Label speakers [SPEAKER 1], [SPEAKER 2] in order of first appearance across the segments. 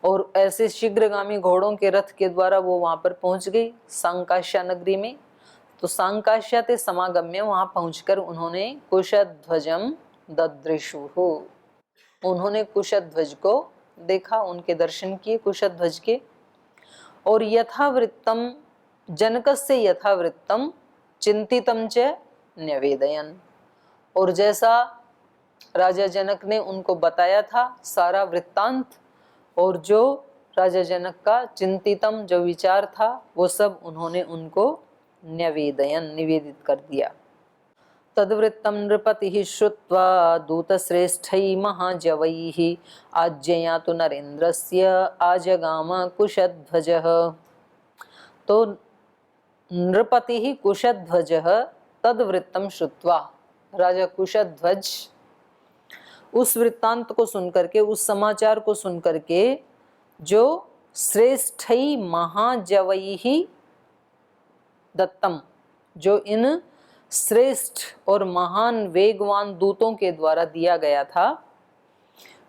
[SPEAKER 1] और ऐसे शीघ्रगामी घोड़ों के रथ के द्वारा वो वहां पर पहुंच गई सांकाश्या नगरी में। तो सांकाश्या ते समागम्य, वहां पहुंचकर उन्होंने कुशध्वजम ददृशुः, उन्होंने कुशध्वज को देखा, उनके दर्शन किए कुशध्वज के। और यथावृत्तम जनकस्य यथावृत्तम चिंतितम च न्यवेदयन, और जैसा राजा जनक ने उनको बताया था सारा वृत्तांत, और जो राजा जनक का चिंतितम जो विचार था वो सब उन्होंने उनको न्यवेदयन निवेदित कर दिया। तद्वृत्तं नृपतिः श्रुत्वा दूतश्रेष्ठैः महाजवैः आज्ञया तो नरेन्द्रस्य आजगाम कुशध्वजः। तो नृपतिः कुशध्वजः तद्वृत्तं श्रुत्वा, राजा कुशध्वज उस वृत्तांत को सुनकर के, उस समाचार को सुनकर के, जो श्रेष्ठई महाजवैहि दत्तम, जो इन श्रेष्ठ और महान वेगवान दूतों के द्वारा दिया गया था,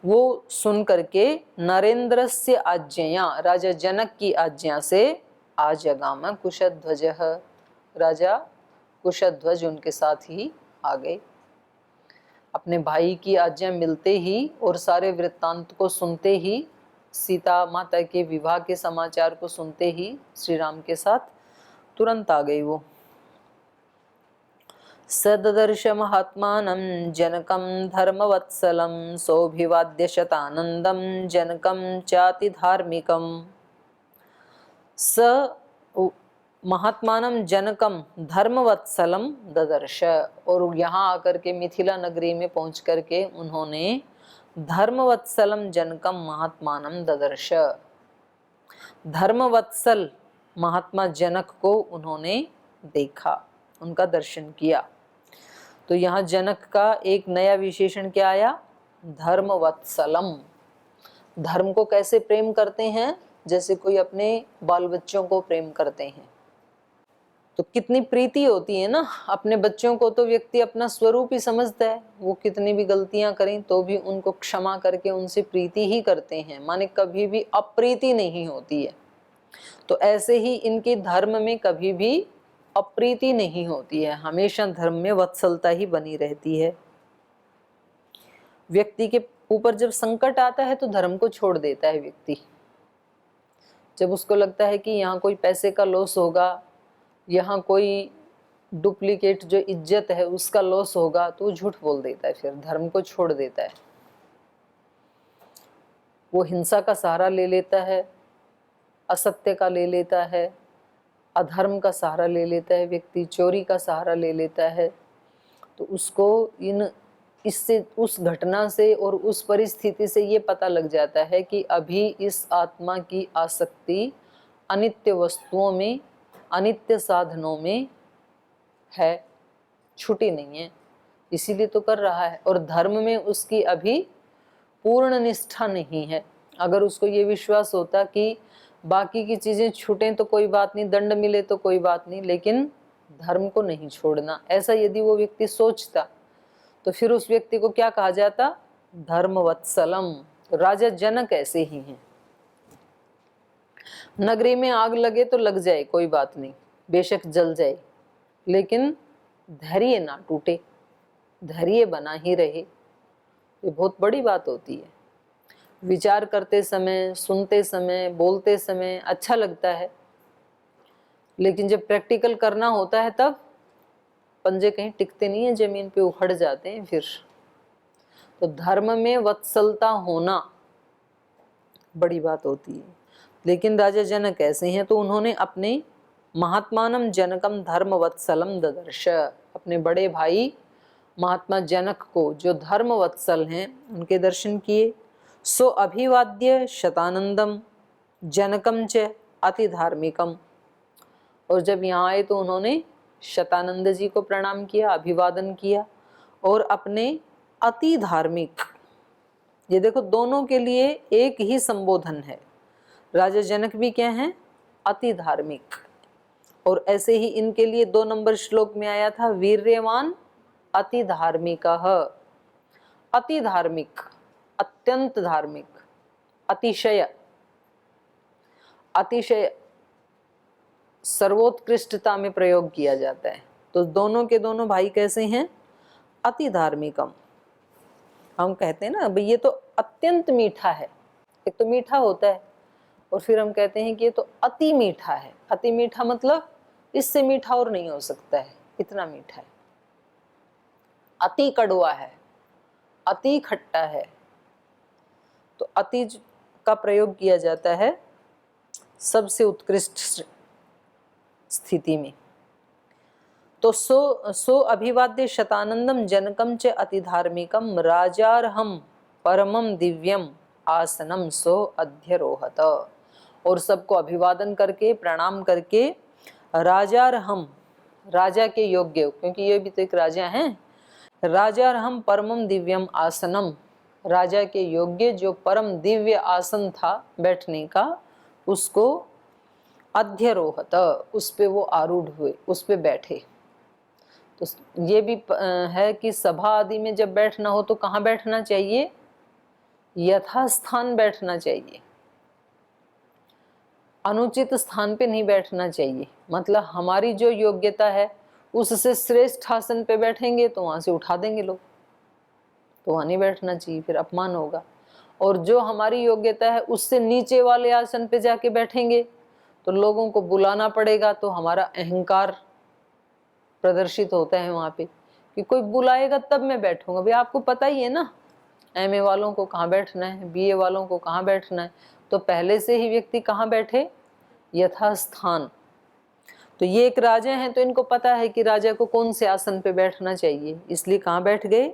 [SPEAKER 1] वो सुनकर के नरेंद्रस्य आज्ञया, राजा जनक की आज्ञा से आजगाम कुशध्वजः, राजा कुशध्वज उनके साथ ही आ गए। अपने भाई की आज्ञा मिलते ही और सारे वृत्तांत को सुनते ही, सीता माता के विवाह के समाचार को सुनते ही श्री राम के साथ तुरंत आ गई वो। सददर्श महात्मानं जनकं धर्मवत्सलं सौभिवाद्य शतानंदम जनकं चाति धार्मिकम। स महात्मानं जनकम धर्मवत्सलम ददर्श, और यहाँ आकर के मिथिला नगरी में पहुंच करके उन्होंने धर्मवत्सलम जनकम महात्मानं ददर्श, धर्मवत्सल महात्मा जनक को उन्होंने देखा, उनका दर्शन किया। तो यहाँ जनक का एक नया विशेषण क्या आया, धर्मवत्सलम। धर्म को कैसे प्रेम करते हैं, जैसे कोई अपने बाल बच्चों को प्रेम करते हैं। तो कितनी प्रीति होती है ना, अपने बच्चों को तो व्यक्ति अपना स्वरूप ही समझता है, वो कितनी भी गलतियां करें तो भी उनको क्षमा करके उनसे प्रीति ही करते हैं, माने कभी भी अप्रीति नहीं होती है। तो ऐसे ही इनके धर्म में कभी भी अप्रीति नहीं होती है, हमेशा धर्म में वत्सलता ही बनी रहती है। व्यक्ति के ऊपर जब संकट आता है तो धर्म को छोड़ देता है व्यक्ति। जब उसको लगता है कि यहाँ कोई पैसे का लॉस होगा, यहाँ कोई डुप्लीकेट जो इज्जत है उसका लॉस होगा, तो झूठ बोल देता है, फिर धर्म को छोड़ देता है। वो हिंसा का सहारा ले लेता है, असत्य का ले लेता है, अधर्म का सहारा ले लेता है व्यक्ति, चोरी का सहारा ले लेता है। तो उसको इससे, उस घटना से और उस परिस्थिति से ये पता लग जाता है कि अभी इस आत्मा की आसक्ति अनित्य वस्तुओं में, अनित्य साधनों में है, छुटी नहीं है, इसीलिए तो कर रहा है। और धर्म में उसकी अभी पूर्ण निष्ठा नहीं है। अगर उसको ये विश्वास होता कि बाकी की चीजें छूटें तो कोई बात नहीं, दंड मिले तो कोई बात नहीं, लेकिन धर्म को नहीं छोड़ना, ऐसा यदि वो व्यक्ति सोचता तो फिर उस व्यक्ति को क्या कहा जाता, धर्मवत्सलम। राजा जनक ऐसे ही हैं। नगरी में आग लगे तो लग जाए, कोई बात नहीं, बेशक जल जाए, लेकिन धैर्य ना टूटे, धैर्य बना ही रहे। ये बहुत बड़ी बात होती है। विचार करते समय, सुनते समय, बोलते समय अच्छा लगता है, लेकिन जब प्रैक्टिकल करना होता है तब पंजे कहीं टिकते नहीं है, जमीन पे उखड़ जाते हैं फिर। तो धर्म में वत्सलता होना बड़ी बात होती है। लेकिन राजा जनक ऐसे हैं, तो उन्होंने अपने महात्मानम जनकम धर्मवत्सलम ददर्श, अपने बड़े भाई महात्मा जनक को जो धर्मवत्सल हैं उनके दर्शन किए। सो अभिवाद्य शतानंदम जनकम च अति धार्मिकम, और जब यहाँ आए तो उन्होंने शतानंद जी को प्रणाम किया, अभिवादन किया, और अपने अति धार्मिक, ये देखो दोनों के लिए एक ही संबोधन है। राजा जनक भी क्या हैं, अति धार्मिक, और ऐसे ही इनके लिए 2 नंबर श्लोक में आया था, वीर्यवान अति धार्मिकः। अति धार्मिक, अत्यंत धार्मिक, अतिशय, अतिशय सर्वोत्कृष्टता में प्रयोग किया जाता है। तो दोनों के दोनों भाई कैसे हैं? अति धार्मिकम। हम कहते हैं ना भाई ये तो अत्यंत मीठा है, एक तो मीठा होता है और फिर हम कहते हैं कि ये तो अति मीठा है। अति मीठा मतलब इससे मीठा और नहीं हो सकता है, इतना मीठा है। अति कड़वा है, अति खट्टा है। तो अति का प्रयोग किया जाता है सबसे उत्कृष्ट स्थिति में। तो सो अभिवाद्य शतानंदम जनकम च अति धार्मिकम राजारहम परमम दिव्यम आसनम सो अध्यरोहत। और सबको अभिवादन करके प्रणाम करके राजारहम, राजा के योग्य, क्योंकि ये भी तो एक राजा हैं, राजारहम परमम दिव्यम आसनम, राजा के योग्य जो परम दिव्य आसन था बैठने का, उसको अध्यरोहत, उस पे वो आरूढ़ हुए, उस पे बैठे। तो ये भी है कि सभा आदि में जब बैठना हो तो कहाँ बैठना चाहिए? यथास्थान बैठना चाहिए, अनुचित स्थान पे नहीं बैठना चाहिए। मतलब हमारी जो योग्यता है उससे श्रेष्ठ आसन पे बैठेंगे तो वहां से उठा देंगे लोग, तो वहां नहीं बैठना चाहिए, फिर अपमान होगा। और जो हमारी योग्यता है उससे नीचे वाले आसन पे जाके बैठेंगे तो लोगों को बुलाना पड़ेगा, तो हमारा अहंकार प्रदर्शित होता है वहां पे कि कोई बुलाएगा तब मैं बैठूंगा। भाई आपको पता ही है ना एमए वालों को कहाँ बैठना है, बीए वालों को कहाँ बैठना है। तो पहले से ही व्यक्ति कहाँ बैठे? यथास्थान। तो ये एक राजा हैं तो इनको पता है कि राजा को कौन से आसन पे बैठना चाहिए, इसलिए कहाँ बैठ गए?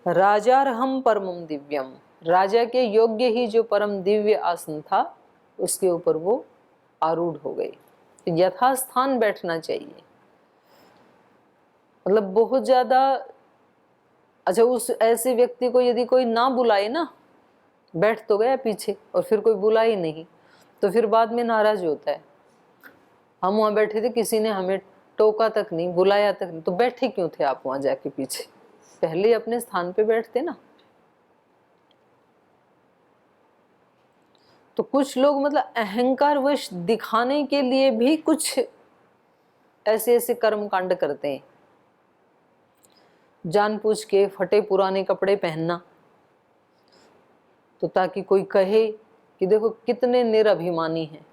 [SPEAKER 1] राजारहम परमम दिव्यम, राजा के योग्य ही जो परम दिव्य आसन था उसके ऊपर वो आरूढ़ हो गए। तो यथास्थान बैठना चाहिए। मतलब बहुत ज्यादा, अच्छा उस ऐसे व्यक्ति को यदि कोई ना बुलाए ना, बैठ तो गया पीछे और फिर कोई बुला ही नहीं, तो फिर बाद में नाराज होता है। हम वहां बैठे थे, किसी ने हमें टोका तक नहीं, बुलाया तक नहीं, तो बैठे क्यों थे आप वहां जाके पीछे? पहले अपने स्थान पे बैठते ना। तो कुछ लोग मतलब अहंकारवश दिखाने के लिए भी कुछ ऐसे ऐसे कर्म कांड करते हैं। जानबूझ के फटे पुराने कपड़े पहनना, तो ताकि कोई कहे कि देखो कितने निरभिमानी हैं,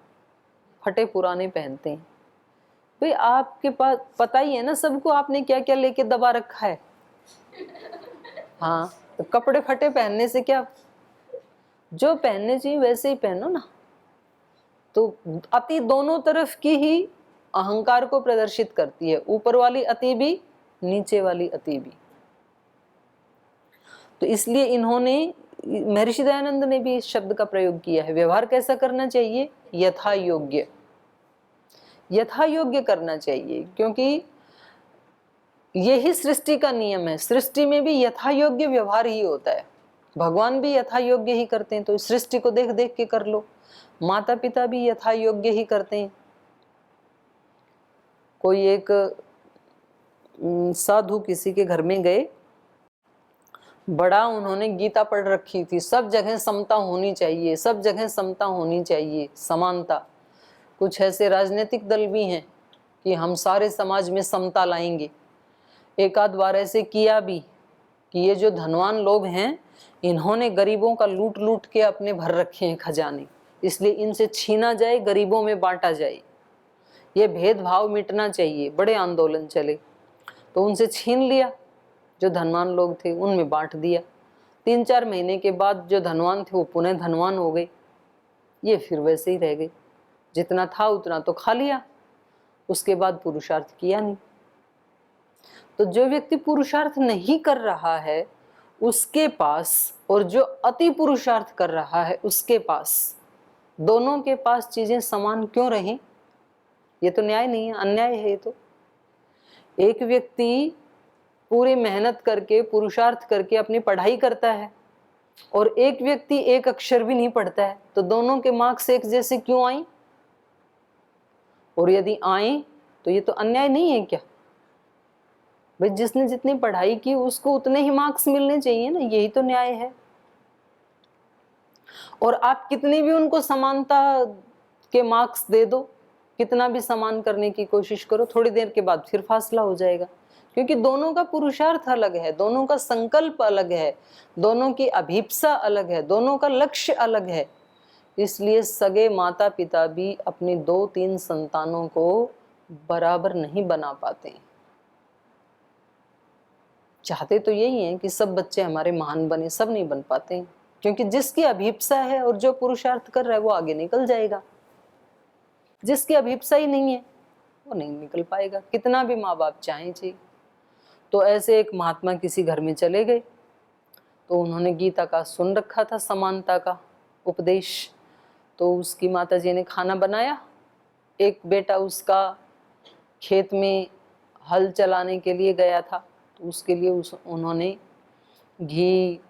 [SPEAKER 1] फटे पुराने पहनते हैं। भाई आपके पास पता ही है ना सबको आपने क्या क्या लेके दबा रखा है। हाँ, तो कपड़े फटे पहनने से क्या, जो पहनने चाहिए वैसे ही पहनो ना। तो अति दोनों तरफ की ही अहंकार को प्रदर्शित करती है, ऊपर वाली अति भी, नीचे वाली अति भी। तो इसलिए इन्होंने, महर्षि दयानंद ने भी इस शब्द का प्रयोग किया है। व्यवहार कैसा करना चाहिए? यथा योग्य, यथा योग्य करना चाहिए, क्योंकि यही सृष्टि का नियम है। सृष्टि में भी यथा योग्य व्यवहार ही होता है। भगवान भी यथा योग्य ही करते हैं, तो सृष्टि को देख देख के कर लो। माता पिता भी यथा योग्य ही करते हैं। कोई एक साधु किसी के घर में गए, बड़ा उन्होंने गीता पढ़ रखी थी, सब जगह समता होनी चाहिए, सब जगह समता होनी चाहिए, समानता। कुछ ऐसे राजनीतिक दल भी हैं कि हम सारे समाज में समता लाएंगे। एक आध बार ऐसे किया भी कि ये जो धनवान लोग हैं इन्होंने गरीबों का लूट लूट के अपने भर रखे हैं खजाने, इसलिए इनसे छीना जाए, गरीबों में बांटा जाए, ये भेदभाव मिटना चाहिए। बड़े आंदोलन चले, तो उनसे छीन लिया, जो धनवान लोग थे उनमें बांट दिया। 3-4 महीने के बाद जो धनवान थे वो पुनः धनवान हो गए, ये फिर वैसे ही रह गए, जितना था उतना तो खा लिया, उसके बाद पुरुषार्थ किया नहीं। तो जो व्यक्ति पुरुषार्थ नहीं कर रहा है उसके पास, और जो अति पुरुषार्थ कर रहा है उसके पास, दोनों के पास चीजें समान क्यों रहें? ये तो न्याय नहीं है, अन्याय है ये तो। एक व्यक्ति पूरी मेहनत करके, पुरुषार्थ करके अपनी पढ़ाई करता है और एक व्यक्ति एक अक्षर भी नहीं पढ़ता है, तो दोनों के मार्क्स एक जैसे क्यों आई? और यदि आए तो ये तो अन्याय नहीं है क्या? भाई जिसने जितनी पढ़ाई की उसको उतने ही मार्क्स मिलने चाहिए ना, यही तो न्याय है। और आप कितनी भी उनको समानता के मार्क्स दे दो, कितना भी समान करने की कोशिश करो, थोड़ी देर के बाद फिर फासला हो जाएगा, क्योंकि दोनों का पुरुषार्थ अलग है, दोनों का संकल्प अलग है, दोनों की अभीप्सा अलग है, दोनों का लक्ष्य अलग है। इसलिए सगे माता पिता भी अपनी 2-3 संतानों को बराबर नहीं बना पाते। चाहते तो यही है कि सब बच्चे हमारे महान बने, सब नहीं बन पाते, क्योंकि जिसकी अभीप्सा है और जो पुरुषार्थ कर रहा है वो आगे निकल जाएगा, जिसकी अभीप्सा ही नहीं है वो नहीं निकल पाएगा, कितना भी माँ बाप चाहें चाहिए। तो ऐसे एक महात्मा किसी घर में चले गए, तो उन्होंने गीता का सुन रखा था, समानता का उपदेश। तो उसकी माताजी ने खाना बनाया, एक बेटा उसका खेत में हल चलाने के लिए गया था, तो उसके लिए उन्होंने घी,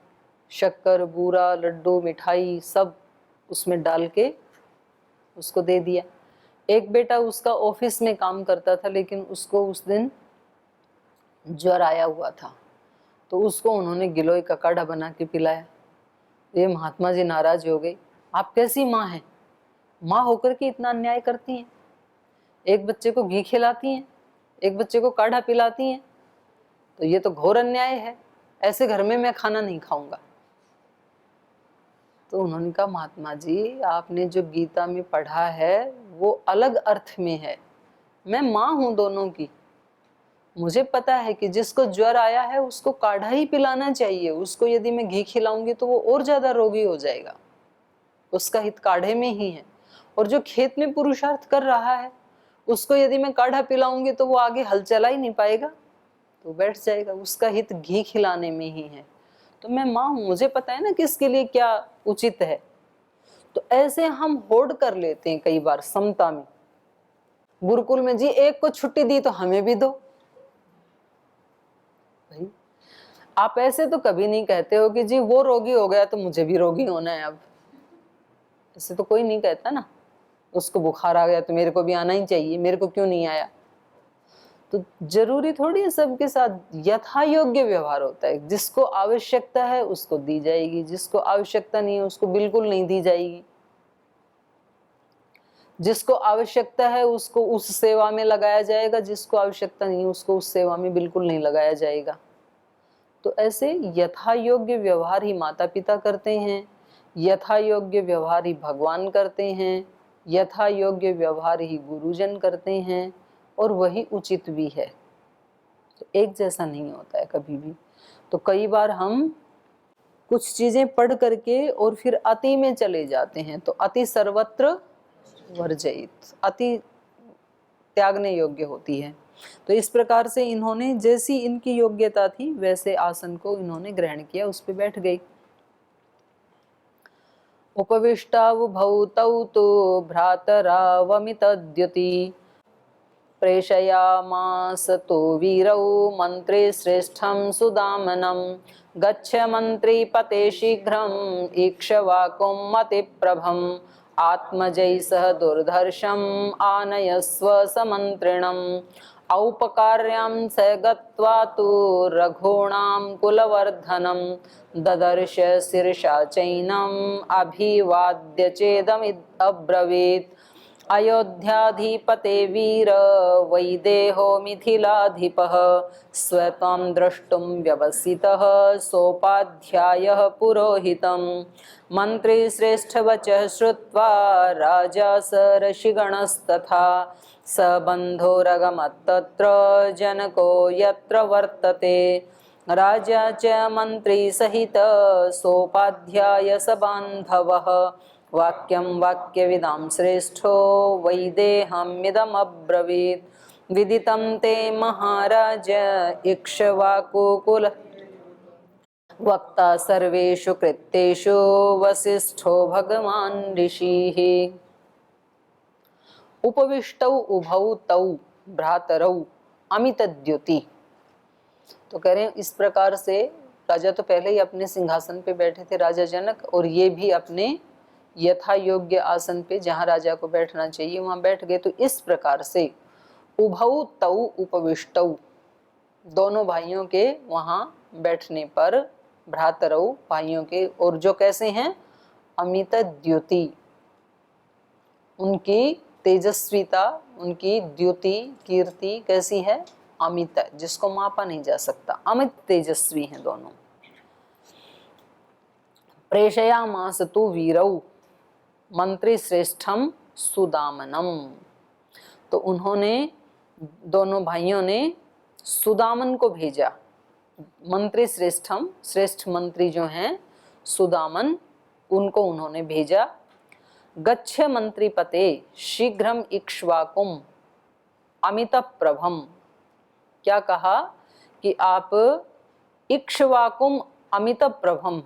[SPEAKER 1] शक्कर, बूरा, लड्डू, मिठाई सब उसमें डाल के उसको दे दिया। एक बेटा उसका ऑफिस में काम करता था, लेकिन उसको उस दिन ज्वर आया हुआ था, तो उसको उन्होंने गिलोय का काढ़ा बना के पिलाया। ये महात्मा जी नाराज हो गए, आप कैसी माँ हैं, माँ होकर के इतना अन्याय करती हैं, एक बच्चे को घी खिलाती हैं, एक बच्चे को काढ़ा पिलाती हैं, तो ये तो घोर अन्याय है, ऐसे घर में मैं खाना नहीं खाऊंगा। तो उन्होंने कहा, महात्मा जी आपने जो गीता में पढ़ा है वो अलग अर्थ में है, मैं माँ हूं दोनों की, मुझे पता है कि जिसको ज्वर आया है उसको काढ़ा ही पिलाना चाहिए, उसको यदि मैं घी खिलाऊंगी तो वो और ज्यादा रोगी हो जाएगा, उसका हित काढ़े में ही है। और जो खेत में पुरुषार्थ कर रहा है उसको यदि मैं काढ़ा पिलाऊंगी तो वो आगे हल चला ही नहीं पाएगा, तो बैठ जाएगा, उसका हित घी खिलाने में ही है। तो मैं माँ हूं, मुझे पता है ना किसके लिए क्या उचित है। तो ऐसे हम होड़ कर लेते हैं कई बार समता में, गुरुकुल में जी एक को छुट्टी दी तो हमें भी दो। भाई आप ऐसे तो कभी नहीं कहते हो कि जी वो रोगी हो गया तो मुझे भी रोगी होना है, अब ऐसे तो कोई नहीं कहता ना, उसको बुखार आ गया तो मेरे को भी आना ही चाहिए, मेरे को क्यों नहीं आया। तो जरूरी थोड़ी है सबके साथ यथा योग्य व्यवहार होता है, जिसको आवश्यकता है उसको दी जाएगी, जिसको आवश्यकता नहीं है उसको बिल्कुल नहीं दी जाएगी, जिसको आवश्यकता है उसको उस सेवा में लगाया जाएगा, जिसको आवश्यकता नहीं है उसको उस सेवा में बिल्कुल नहीं लगाया जाएगा। तो ऐसे यथा योग्य व्यवहार ही माता पिता करते हैं, यथा योग्य व्यवहार ही भगवान करते हैं, यथा योग्य व्यवहार ही गुरुजन करते हैं, और वही उचित भी है। तो एक जैसा नहीं होता है कभी भी। तो कई बार हम कुछ चीजें पढ़ करके और फिर अति में चले जाते हैं, तो अति सर्वत्र वर्जित, अति त्यागने योग्य होती है। तो इस प्रकार से इन्होंने जैसी इनकी योग्यता थी वैसे आसन को इन्होंने ग्रहण किया, उस पे बैठ गई। उपविष्टावुभौ तौ तु भ्रातरावमितद्युति प्रेषयामास तो वीरौ मंत्री श्रेष्ठं सुदामनं गच्छ मंत्री पते शीघ्रं इक्ष्वाकुं मतिप्रभं आत्मजै सह दुर्धर्षम् आनयस्व समन्त्रिणम् औपकार्यां स गत्वा तु रघूणां कुलवर्धनं ददर्श शीर्षा चैनम् अभिवाद्य चेदब्रवीत् अयोध्याधिपते वीर वैदेहो मिथिलाधिपः स्वत्वं द्रष्टुं व्यवसितः सोपाध्यायः पुरोहितं मंत्री श्रेष्ठवचः श्रुत्वा राजा स ऋषिगणस्तथा स बन्धोरगमत्तत्र जनको यत्र वर्तते राजा च मंत्री सहित सोपाध्याय स बान्धवः वाक्यं वाक्यविदां श्रेष्ठो वैदेहमिदमब्रवीत् विदितं ते महाराज इक्ष्वाकुकुल वक्ता सर्वेषु कृत्येषु वसिष्ठो भगवान् ऋषिः। उपविष्टौ उभौ तौ भ्रातरौ अमितद्युति। तो कह रहे हैं इस प्रकार से राजा तो पहले ही अपने सिंहासन पे बैठे थे, राजा जनक, और ये भी अपने यथा योग्य आसन पे जहाँ राजा को बैठना चाहिए वहाँ बैठ गए। तो इस प्रकार से उभौ तौ उपविष्टौ, दोनों भाइयों के वहाँ बैठने पर, भ्रातरौ भाइयों के, और जो कैसे हैं, अमित द्युति, उनकी तेजस्विता, उनकी द्युति, कीर्ति कैसी है? अमित है, जिसको मापा नहीं जा सकता। अमित तेजस्वी हैं दोनों। प्रेषयामास तु वीरौ मंत्री श्रेष्ठम सुदामनम। तो उन्होंने, दोनों भाइयों ने सुदामन को भेजा। मंत्री श्रेष्ठम, श्रेष्ठ मंत्री जो हैं सुदामन, उनको उन्होंने भेजा। गच्छ मंत्री पते शीघ्रम इक्ष्वाकुम अमित प्रभम। क्या कहा कि आप इक्ष्वाकुम अमित प्रभम,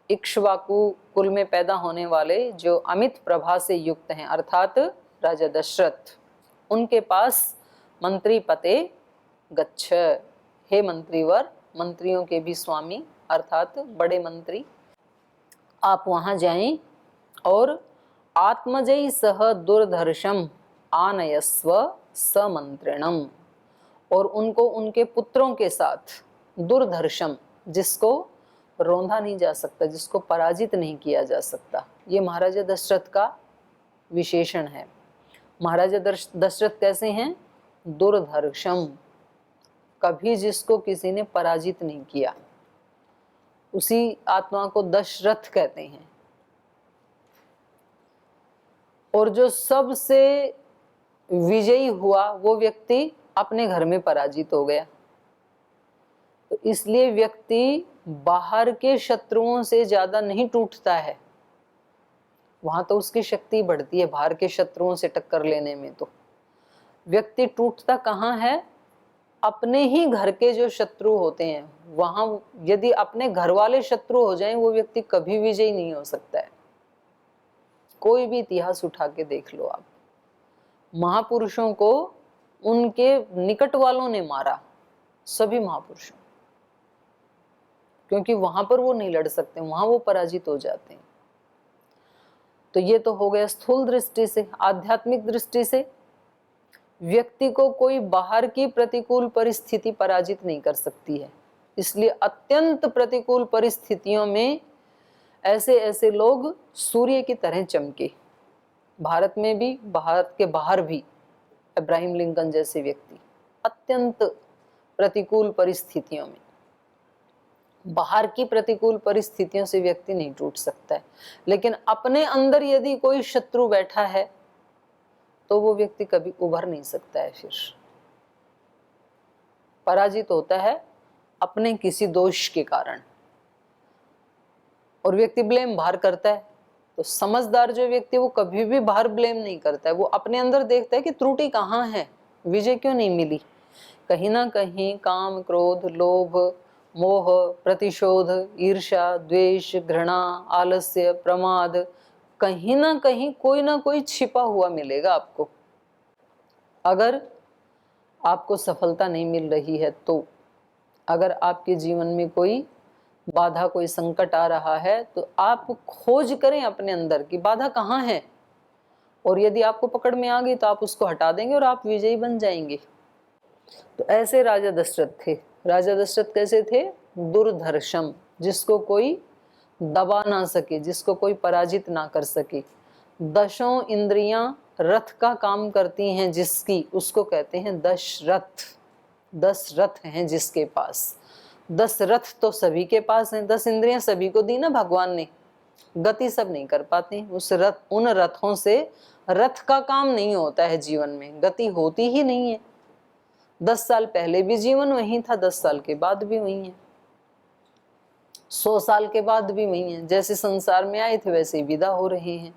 [SPEAKER 1] इक्ष्वाकु कुल में पैदा होने वाले जो अमित प्रभा से युक्त हैं, अर्थात राजा दशरथ, उनके पास मंत्री पते गच्छ, हे मंत्रीवर, मंत्रियों के भी स्वामी अर्थात बड़े मंत्री, आप वहां जाएं और आत्मजयी सह दुर्धर्षम आनयस्व समंत्रिणम, और उनको उनके पुत्रों के साथ, दुर्धर्षम जिसको रौंदा नहीं जा सकता, जिसको पराजित नहीं किया जा सकता, ये महाराजा दशरथ का विशेषण है। महाराजा दशरथ कैसे हैं? दुर्धर्षम, कभी जिसको किसी ने पराजित नहीं किया, उसी आत्मा को दशरथ कहते हैं। और जो सबसे विजयी हुआ वो व्यक्ति अपने घर में पराजित हो गया। तो इसलिए व्यक्ति बाहर के शत्रुओं से ज्यादा नहीं टूटता है, वहां तो उसकी शक्ति बढ़ती है बाहर के शत्रुओं से टक्कर लेने में। तो व्यक्ति टूटता कहाँ है? अपने ही घर के जो शत्रु होते हैं वहां, यदि अपने घर वाले शत्रु हो जाएं, वो व्यक्ति कभी विजयी नहीं हो सकता है। कोई भी इतिहास उठा के देख लो आप, महापुरुषों को उनके निकट वालों ने मारा, सभी महापुरुषों, क्योंकि वहां पर वो नहीं लड़ सकते, वहां वो पराजित हो जाते हैं। तो ये तो हो गया स्थूल दृष्टि से। आध्यात्मिक दृष्टि से व्यक्ति को कोई बाहर की प्रतिकूल परिस्थिति पराजित नहीं कर सकती है। इसलिए अत्यंत प्रतिकूल परिस्थितियों में ऐसे ऐसे लोग सूर्य की तरह चमके, भारत में भी, भारत के बाहर भी। अब्राहम लिंकन जैसे व्यक्ति अत्यंत प्रतिकूल परिस्थितियों में, बाहर की प्रतिकूल परिस्थितियों से व्यक्ति नहीं टूट सकता है, लेकिन अपने अंदर यदि कोई शत्रु बैठा है तो वो व्यक्ति कभी उभर नहीं सकता है, फिर पराजित होता है अपने किसी दोष के कारण। और व्यक्ति ब्लेम बाहर करता है, तो समझदार जो व्यक्ति वो कभी भी बाहर ब्लेम नहीं करता है, वो अपने अंदर देखता है कि त्रुटि कहाँ है, विजय क्यों नहीं मिली। कहीं ना कहीं काम, क्रोध, लोभ, मोह, प्रतिशोध, ईर्ष्या, द्वेष, घृणा, आलस्य, प्रमाद, कहीं ना कहीं कोई ना कोई छिपा हुआ मिलेगा आपको। अगर आपको सफलता नहीं मिल रही है तो, अगर आपके जीवन में कोई बाधा, कोई संकट आ रहा है, तो आप खोज करें अपने अंदर कि बाधा कहाँ है, और यदि आपको पकड़ में आ गई तो आप उसको हटा देंगे और आप विजयी बन जाएंगे। तो ऐसे राजा दशरथ थे। राजा दशरथ कैसे थे? दुर्धर्षम, जिसको कोई दबा ना सके, जिसको कोई पराजित ना कर सके। दशों इंद्रियां रथ का काम करती हैं जिसकी, उसको कहते हैं दशरथ। 10 रथ हैं जिसके पास। 10 रथ तो सभी के पास हैं, 10 इंद्रियां सभी को दी ना भगवान ने, गति सब नहीं कर पाते उस रथ, उन रथों से रथ का काम नहीं होता है जीवन में, गति होती ही नहीं है। 10 साल पहले भी जीवन वही था, 10 साल के बाद भी वही है, 100 साल के बाद भी वही है। जैसे संसार में आए थे वैसे विदा हो रहे हैं,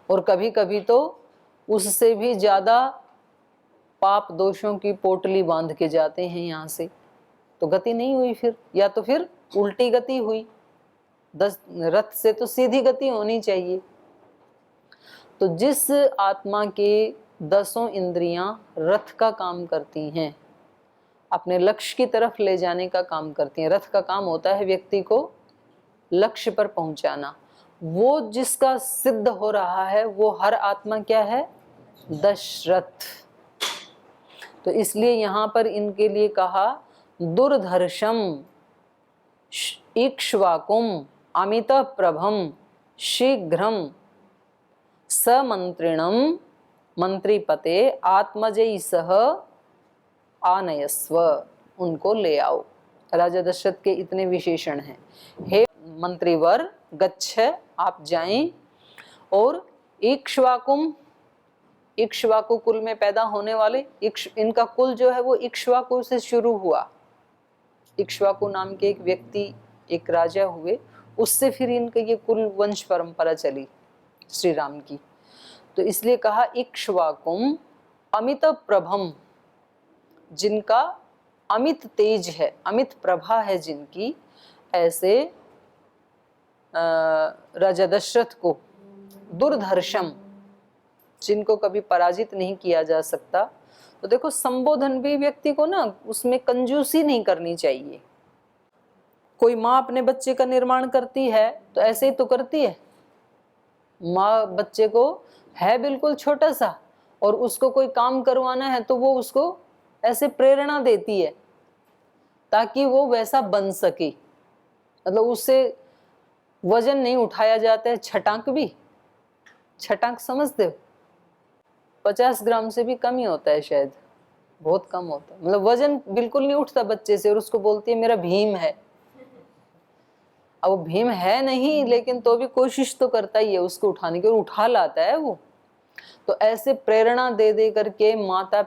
[SPEAKER 1] और कभी कभी तो उससे भी ज्यादा पाप दोषों की पोटली बांध के जाते हैं यहाँ से। तो गति नहीं हुई फिर, या तो फिर उल्टी गति हुई। 10 रथ से तो सीधी गति होनी चाहिए। तो जिस आत्मा के 10 इंद्रियां रथ का काम करती हैं, अपने लक्ष्य की तरफ ले जाने का काम करती हैं। रथ का काम होता है व्यक्ति को लक्ष्य पर पहुंचाना। वो जिसका सिद्ध हो रहा है वो हर आत्मा क्या है? दशरथ। तो इसलिए यहाँ पर इनके लिए कहा दुर्धर्षम इक्ष्वाकुम अमित प्रभम शीघ्रम समंत्रिणम मंत्रीपते आत्मजय सह आनयस्व, उनको ले आओ। राजा दशरथ के इतने विशेषण हैं। हे मंत्रीवर गच्छ, आप जाएं, और इक्ष्वाकुम, इक्ष्वाकु कुल में पैदा होने वाले, इनका कुल जो है वो इक्ष्वाकु से शुरू हुआ। इक्ष्वाकु नाम के एक व्यक्ति, एक राजा हुए, उससे फिर इनका ये कुल वंश परंपरा चली श्री राम की। तो इसलिए कहा इक्ष्वाकुम अमित प्रभम, जिनका अमित तेज है, अमित प्रभा है जिनकी, ऐसे राजा दशरथ को, दुर्धर्षम, जिनको कभी पराजित नहीं किया जा सकता। तो देखो संबोधन भी व्यक्ति को ना, उसमें कंजूसी नहीं करनी चाहिए। कोई माँ अपने बच्चे का निर्माण करती है तो ऐसे ही तो करती है। माँ बच्चे को है बिल्कुल छोटा सा और उसको कोई काम करवाना है तो वो उसको ऐसे प्रेरणा देती है ताकि वो वैसा बन सके। मतलब उससे वजन नहीं उठाया जाता है। छटाक भी, छटाक समझते हो, 50 ग्राम से भी कम ही होता है शायद, बहुत कम होता है। मतलब वजन बिल्कुल नहीं उठता बच्चे से, और उसको बोलती है मेरा भीम है। अब वो भीम है नहीं, लेकिन तो भी कोशिश तो करता ही है उसको उठाने की, और उठा लाता है वो। तो ऐसे प्रेरणा दे दे करके माता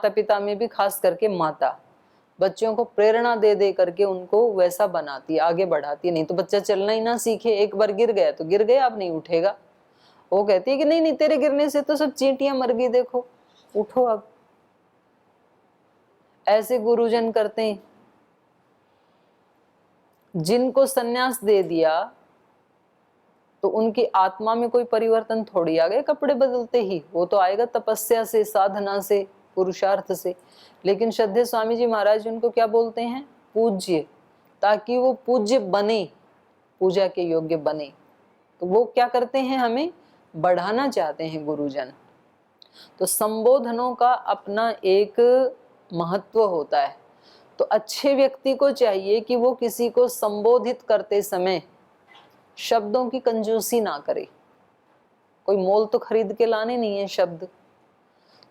[SPEAKER 1] पिता में भी खास करके माता बच्चों को प्रेरणा दे दे करके उनको वैसा बनाती है, आगे बढ़ाती है। नहीं तो बच्चा चलना ही ना सीखे, एक बार गिर गया तो गिर गया, अब नहीं उठेगा। वो कहती है कि नहीं नहीं, तेरे गिरने से तो सब चींटियां मर गई, देखो उठो अब। ऐसे गुरुजन करते हैं। जिनको सन्यास दे दिया तो उनकी आत्मा में कोई परिवर्तन थोड़ी आ गए कपड़े बदलते ही, वो तो आएगा तपस्या से, साधना से, पुरुषार्थ से। लेकिन श्रद्धेय स्वामी जी महाराज उनको क्या बोलते हैं? पूज्य, ताकि वो पूज्य बने, पूजा के योग्य बने। तो वो क्या करते हैं? हमें बढ़ाना चाहते हैं गुरुजन। तो संबोधनों का अपना एक महत्व होता है। तो अच्छे व्यक्ति को चाहिए कि वो किसी को संबोधित करते समय शब्दों की कंजूसी ना करे। कोई मोल तो खरीद के लाने नहीं है शब्द।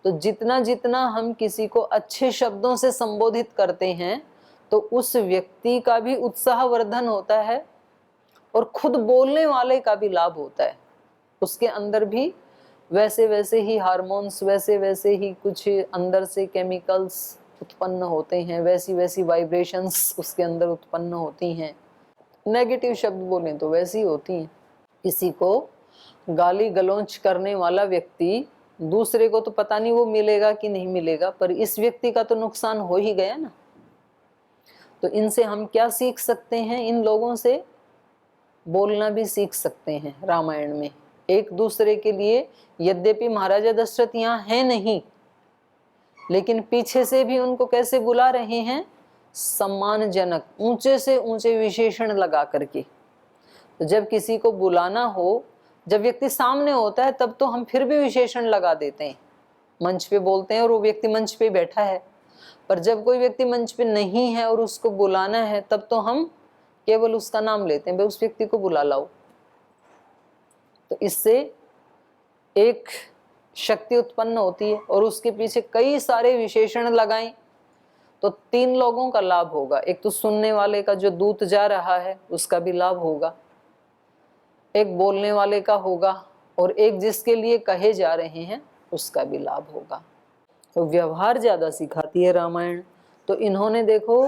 [SPEAKER 1] तो जितना जितना हम किसी को अच्छे शब्दों से संबोधित करते हैं तो उस व्यक्ति का भी उत्साहवर्धन होता है और खुद बोलने वाले का भी लाभ होता है। उसके अंदर भी वैसे वैसे ही हार्मोन्स, वैसे वैसे ही कुछ अंदर से केमिकल्स उत्पन्न होते हैं, वैसी वैसी वाइब्रेशंस उसके अंदर उत्पन्न होती हैं। नेगेटिव शब्द बोलें तो वैसी होती हैं। किसी को गाली गलौज करने वाला व्यक्ति, दूसरे को तो पता नहीं वो मिलेगा कि नहीं मिलेगा, पर इस व्यक्ति का तो नुकसान हो ही गया ना। तो इनसे हम क्या सीख सकते हैं? इन लोगों से बोलना भी सीख सकते हैं। रामायण में एक दूसरे के लिए, यद्यपि महाराजा दशरथ यहाँ है नहीं, लेकिन पीछे से भी उनको कैसे बुला रहे हैं? सम्मानजनक, ऊंचे से ऊंचे विशेषण लगा करके। तो जब किसी को बुलाना हो, जब व्यक्ति सामने होता है तब तो हम फिर भी विशेषण लगा देते हैं, मंच पे बोलते हैं और वो व्यक्ति मंच पे बैठा है। पर जब कोई व्यक्ति मंच पे नहीं है और उसको बुलाना है तब तो हम केवल उसका नाम लेते हैं, भाई उस व्यक्ति को बुला लाओ। तो इससे एक शक्ति उत्पन्न होती है और उसके पीछे कई सारे विशेषण लगाएं तो 3 लोगों का लाभ होगा। एक तो सुनने वाले का, जो दूत जा रहा है उसका भी लाभ होगा, एक बोलने वाले का होगा, और एक जिसके लिए कहे जा रहे हैं उसका भी लाभ होगा। तो व्यवहार ज्यादा सिखाती है रामायण। तो इन्होंने देखो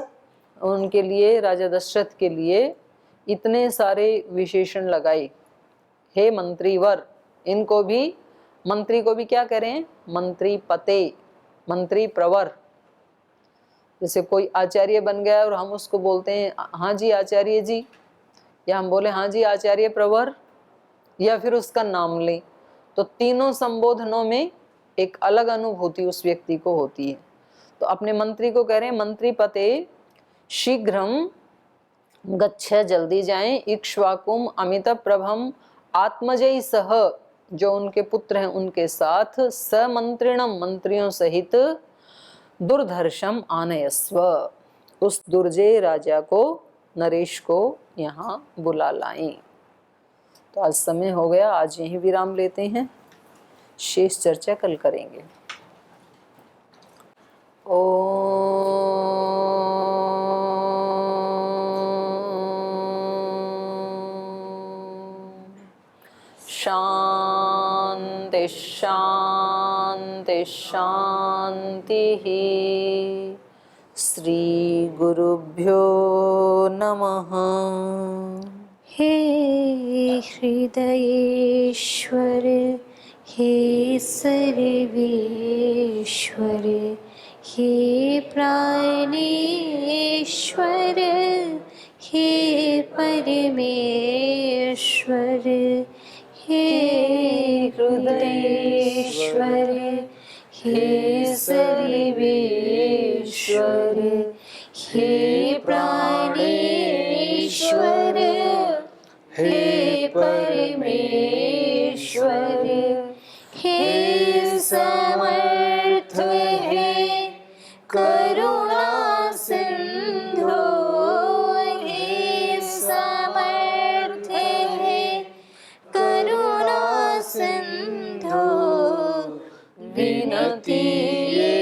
[SPEAKER 1] उनके लिए, राजा दशरथ के लिए इतने सारे विशेषण लगाए। हे मंत्रीवर, इनको भी, मंत्री को भी क्या करें? मंत्री पते, मंत्री प्रवर। जैसे कोई आचार्य बन गया और हम उसको बोलते हैं हाँ जी आचार्य जी, या हम बोले हाँ जी आचार्य प्रवर, या फिर उसका नाम लें, तो तीनों संबोधनों में एक अलग अनुभूति उस व्यक्ति को होती है। तो अपने मंत्री को कह रहे हैं मंत्री पते शीघ्रम गच्छ, जल्दी जाएं, इक्ष्वाकुम अमित प्रभम आत्मजय सह, जो उनके पुत्र हैं उनके साथ, समंत्रिणम, मंत्रियों सहित, दुर्धर्षम आनयस्व, उस दुर्जय राजा को, नरेश को यहाँ बुला लाएं। तो आज समय हो गया, आज यहीं विराम लेते हैं, शेष चर्चा कल करेंगे। शांति शांति शांति। श्री गुरुभ्यो नमः।
[SPEAKER 2] हे हृदयेश्वर, हे सर्वेश्वर, हे प्राणेश्वर, हे परमेश्वर, हे हृदयेश्वर, हे सर्वेश्वर, हे प्राणेश्वर, हे परमेश्वर, हे समर्थ, हे करुणा सिंधु, हे समर्थ, हे करुणा सिंधु, विनती ये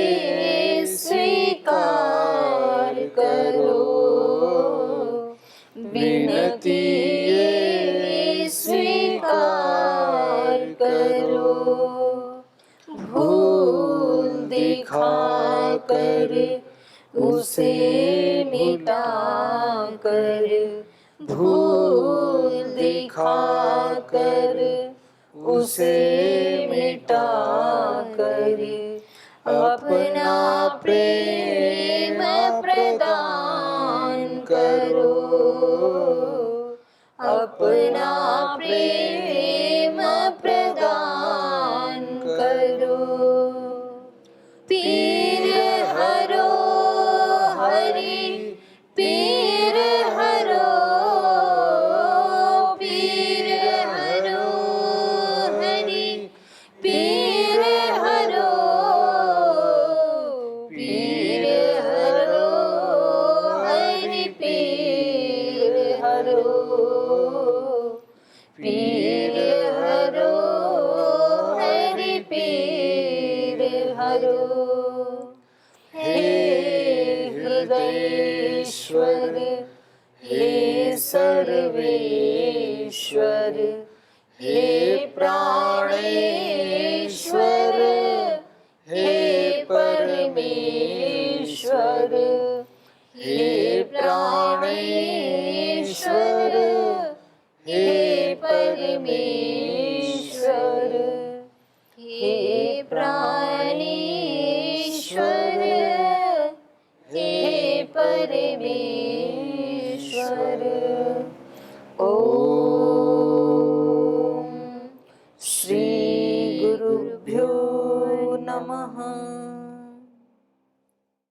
[SPEAKER 2] स्वीकार करो, विनती ये स्वीकार करो। भूल दिखा कर उसे मिटा कर, भूल दिखा कर उसे मिटा कर, अपना प्रेम प्रदान करो, अपना प्रेम प्रदान करो। पीर हरो हरि, पीर हरो, पीर हरो हरि, पीर हरो, पीर हरो हरि, पीर हरो, पीर हरो हरि, पीर हरो। हे हृदयेश्वर, हे सर्वेश्वर, हे प्राणेश्वर, हे परमेश्वर, हे प्राणेश्वर, हे परमेश्वर, हे प्राणेश्वर, हे परमेश्वर। ओम श्री गुरुभ्यो नमः।